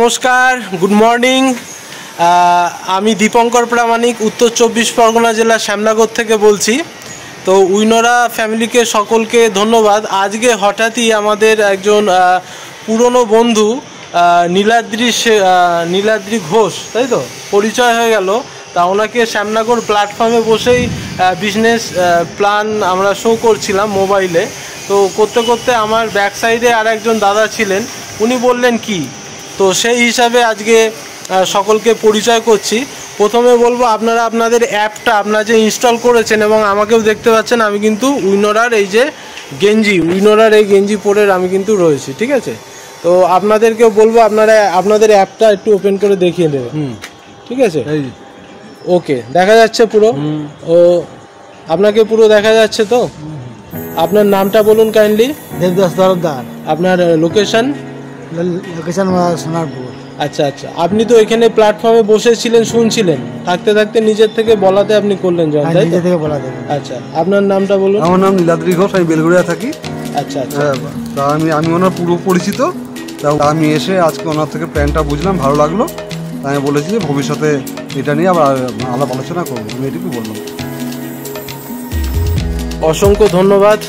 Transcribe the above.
নমস্কার, good morning. আমি দীপঙ্কর প্রামাণিক, উত্তর 24 পরগনা জেলা শ্যামনগর থেকে বলছি। তো উইনোরা ফ্যামিলিকে সকলকে ধন্যবাদ। আজকে হঠাৎই আমাদের একজন পুরনো বন্ধু নীলাদ্রি ঘোষ, তাই তো, পরিচয় হয়ে গেল। তা ওনাকে শ্যামনগর প্ল্যাটফর্মে বসেই বিজনেস প্ল্যান আমরা শো করছিলাম মোবাইলে। তো করতে করতে আমার ব্যাক সাইডে আর একজন দাদা ছিলেন, উনি বললেন কি, তো সেই হিসাবে আজকে সকলকে পরিচয় করছি। প্রথমে বলবো, আপনারা আপনাদের অ্যাপটা আপনারা যে ইনস্টল করেছেন এবং আমাকেও দেখতে পাচ্ছেন, আমি কিন্তু উইনোরার এই যে উইনোরার এই গেঞ্জি পরে আমি কিন্তু রয়েছি, ঠিক আছে। তো আপনাদেরকেও বলবো আপনারা আপনাদের অ্যাপটা একটু ওপেন করে দেখিয়ে দেবেন, ঠিক আছে। ওকে, দেখা যাচ্ছে পুরো? ও আপনাকে পুরো দেখা যাচ্ছে তো? আপনার নামটা বলুন কাইন্ডলি। দেবদাস তরফদার। আপনার লোকেশন? লোকেশন সোনারপুর। আচ্ছা আচ্ছা, আপনি তো এখানে প্ল্যাটফর্মে বসেছিলেন, শুনছিলেন, থাকতে থাকতে নিজের থেকে বলাতে আপনি করলেন জয়েন, তাই তো? থেকে বলাতে। আচ্ছা, আপনার নামটা বলুন। আমার নাম নীলাদ্রি ঘোষ, আমি বেলগুড়িয়া থাকি। আচ্ছা আচ্ছা, তা আমি ওনার পুরো পরিচিত। তা আমি এসে আজকে ওনার থেকে প্ল্যানটা বুঝলাম, ভালো লাগলো। আমি বলেছি যে ভবিষ্যতে এটা নিয়ে আবার আলাপ আলোচনা করবো, আমি এটুকু বললাম। অসংখ্য ধন্যবাদ।